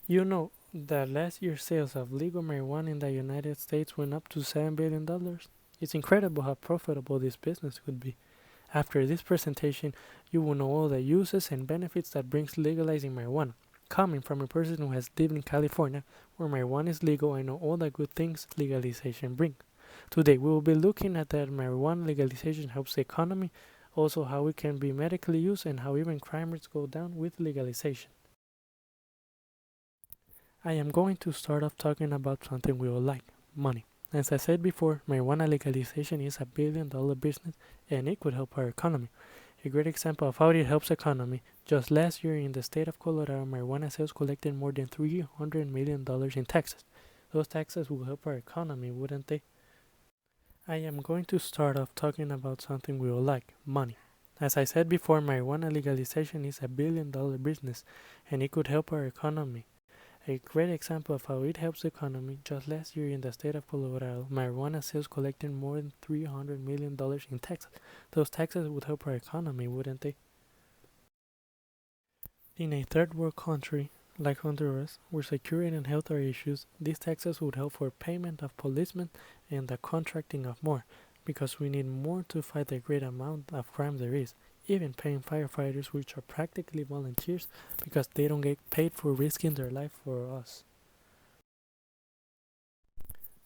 You know that last year's sales of legal marijuana in the United States went up to $7 billion? It's incredible how profitable this business could be. After this presentation, you will know all the uses and benefits that brings legalizing marijuana. Coming from a person who has lived in California, where marijuana is legal, I know all the good things legalization brings. Today, we will be looking at that marijuana legalization helps the economy, also how it can be medically used, and how even crime rates go down with legalization. I am going to start off talking about something we all like money. As I said before, marijuana legalization is a $1 billion business and it could help our economy. A great example of how it helps economy, just last year in the state of Colorado, marijuana sales collected more than $300 million in taxes. Those taxes will help our economy, wouldn't they? I am going to start off talking about something we all like money. As I said before, marijuana legalization is a $1 billion business and it could help our economy. A great example of how it helps the economy, just last year in the state of Colorado, marijuana sales collected more than $300 million in taxes. Those taxes would help our economy, wouldn't they? In a third world country like Honduras, where security and health are issues, these taxes would help for payment of policemen and the contracting of more, because we need more to fight the great amount of crime there is. Even paying firefighters, which are practically volunteers, because they don't get paid for risking their life for us.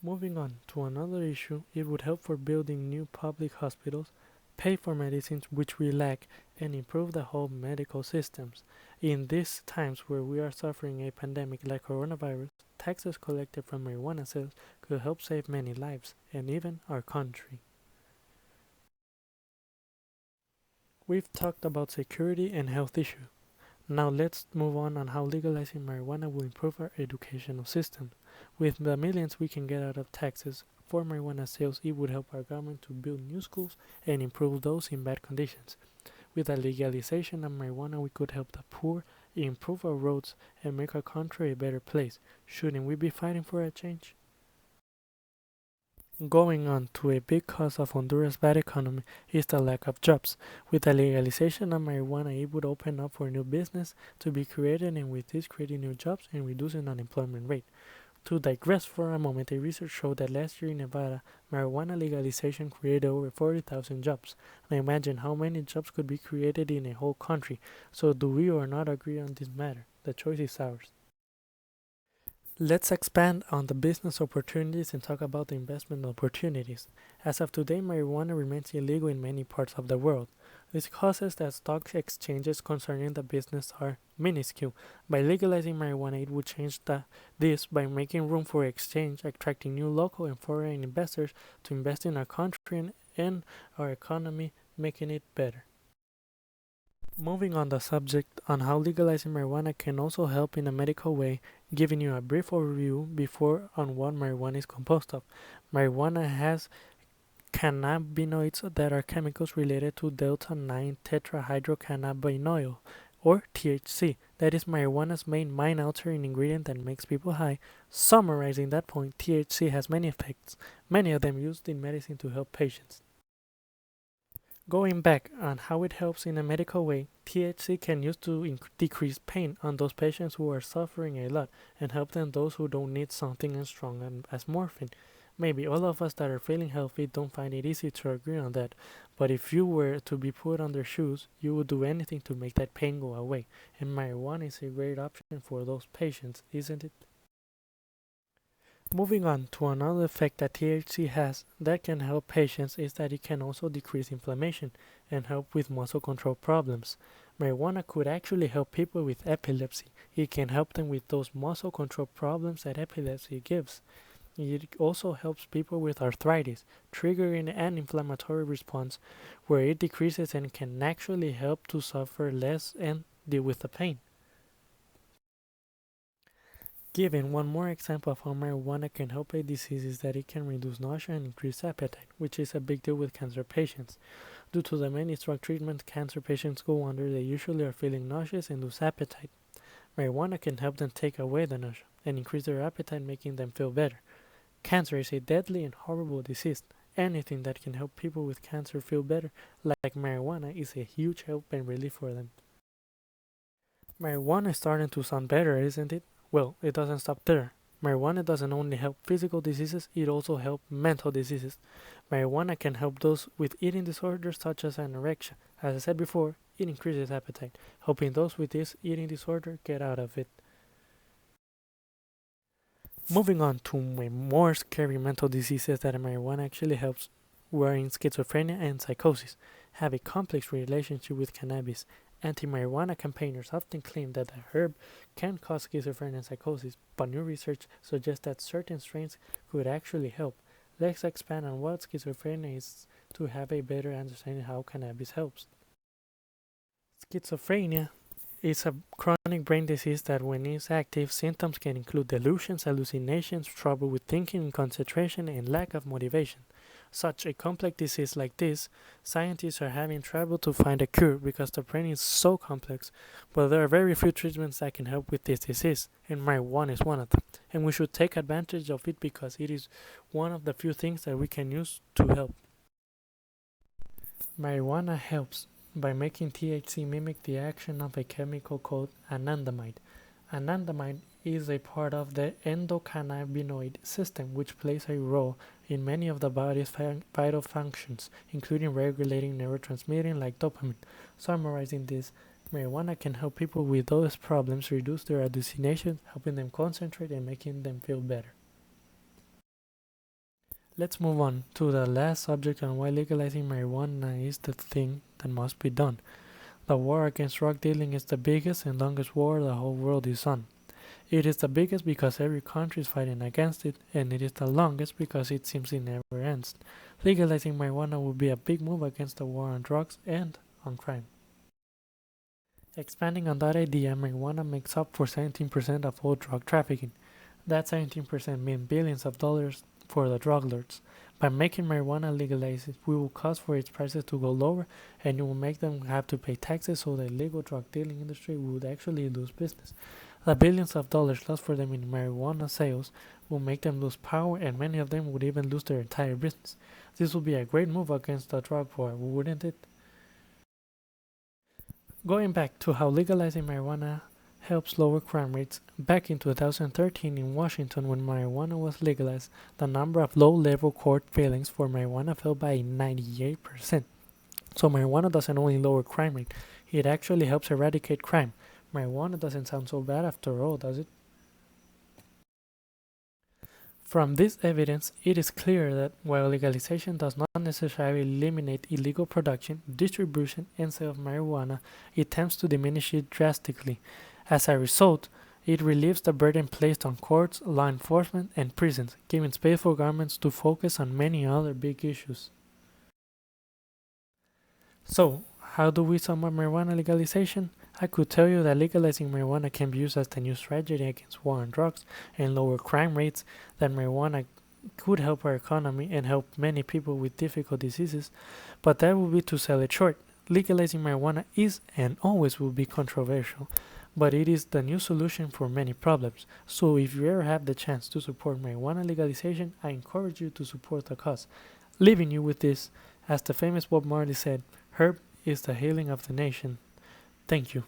Moving on to another issue, it would help for building new public hospitals, pay for medicines which we lack, and improve the whole medical systems. In these times where we are suffering a pandemic like coronavirus, taxes collected from marijuana sales could help save many lives, and even our country. We've talked about security and health issues. Now let's move on how legalizing marijuana will improve our educational system. With the millions we can get out of taxes for marijuana sales, it would help our government to build new schools and improve those in bad conditions. With the legalization of marijuana, we could help the poor, improve our roads, and make our country a better place. Shouldn't we be fighting for a change? Going on to a big cause of Honduras' bad economy is the lack of jobs. With the legalization of marijuana, it would open up for new business to be created and with this creating new jobs and reducing unemployment rate. To digress for a moment, a research showed that last year in Nevada, marijuana legalization created over 40,000 jobs. Now imagine how many jobs could be created in a whole country. So do we or not agree on this matter? The choice is ours. Let's expand on the business opportunities and talk about the investment opportunities. As of today, marijuana remains illegal in many parts of the world. This causes that stock exchanges concerning the business are minuscule. By legalizing marijuana, it would change this by making room for exchange, attracting new local and foreign investors to invest in our country and our economy, making it better. Moving on the subject on how legalizing marijuana can also help in a medical way, giving you a brief overview before on what marijuana is composed of. Marijuana has cannabinoids that are chemicals related to delta 9 tetrahydrocannabinol or THC. That is marijuana's main mind altering ingredient that makes people high. Summarizing that point, THC has many effects, many of them used in medicine to help patients. Going back on how it helps in a medical way, THC can use to decrease pain on those patients who are suffering a lot and help them those who don't need something as strong as morphine. Maybe all of us that are feeling healthy don't find it easy to agree on that, but if you were to be put on their shoes, you would do anything to make that pain go away, and marijuana is a great option for those patients, isn't it? Moving on to another effect that THC has that can help patients is that it can also decrease inflammation and help with muscle control problems. Marijuana could actually help people with epilepsy. It can help them with those muscle control problems that epilepsy gives. It also helps people with arthritis, triggering an inflammatory response where it decreases and can actually help to suffer less and deal with the pain. Given one more example of how marijuana can help a disease is that it can reduce nausea and increase appetite, which is a big deal with cancer patients. Due to the many drug treatments cancer patients go under, they usually are feeling nauseous and lose appetite. Marijuana can help them take away the nausea and increase their appetite, making them feel better. Cancer is a deadly and horrible disease. Anything that can help people with cancer feel better, like marijuana, is a huge help and relief for them. Marijuana is starting to sound better, isn't it? Well, it doesn't stop there. Marijuana doesn't only help physical diseases, it also helps mental diseases. Marijuana can help those with eating disorders such as anorexia. As I said before, it increases appetite, helping those with this eating disorder get out of it. Moving on to more scary mental diseases that marijuana actually helps, were in schizophrenia and psychosis, have a complex relationship with cannabis. Anti-marijuana campaigners often claim that the herb can cause schizophrenia and psychosis, but new research suggests that certain strains could actually help. Let's expand on what schizophrenia is to have a better understanding how cannabis helps. Schizophrenia is a chronic brain disease that, when it's active, symptoms can include delusions, hallucinations, trouble with thinking and concentration, and lack of motivation. Such a complex disease like this, scientists are having trouble to find a cure because the brain is so complex, but there are very few treatments that can help with this disease, and marijuana is one of them. And we should take advantage of it because it is one of the few things that we can use to help. Marijuana helps by making THC mimic the action of a chemical called anandamide. Anandamide is a part of the endocannabinoid system, which plays a role in many of the body's vital functions, including regulating neurotransmitting like dopamine. Summarizing this, marijuana can help people with those problems reduce their hallucinations, helping them concentrate and making them feel better. Let's move on to the last subject on why legalizing marijuana is the thing that must be done. The war against drug dealing is the biggest and longest war the whole world is on. It is the biggest because every country is fighting against it, and it is the longest because it seems it never ends. Legalizing marijuana would be a big move against the war on drugs and on crime. Expanding on that idea, marijuana makes up for 17% of all drug trafficking. That 17% means billions of dollars for the drug lords. By making marijuana legalized, we will cause for its prices to go lower, and it will make them have to pay taxes, so the illegal drug dealing industry would actually lose business. The billions of dollars lost for them in marijuana sales will make them lose power, and many of them would even lose their entire business. This would be a great move against the drug war, wouldn't it? Going back to how legalizing marijuana helps lower crime rates, back in 2013 in Washington, when marijuana was legalized, the number of low-level court filings for marijuana fell by 98%. So marijuana doesn't only lower crime rate, it actually helps eradicate crime. Marijuana doesn't sound so bad after all, does it? From this evidence, it is clear that while legalization does not necessarily eliminate illegal production, distribution, and sale of marijuana, it tends to diminish it drastically. As a result, it relieves the burden placed on courts, law enforcement, and prisons, giving space for governments to focus on many other big issues. So, how do we sum up marijuana legalization? I could tell you that legalizing marijuana can be used as the new strategy against war on drugs and lower crime rates, that marijuana could help our economy and help many people with difficult diseases, but that would be to sell it short. Legalizing marijuana is and always will be controversial, but it is the new solution for many problems. So if you ever have the chance to support marijuana legalization, I encourage you to support the cause. Leaving you with this, as the famous Bob Marley said, herb is the healing of the nation. Thank you.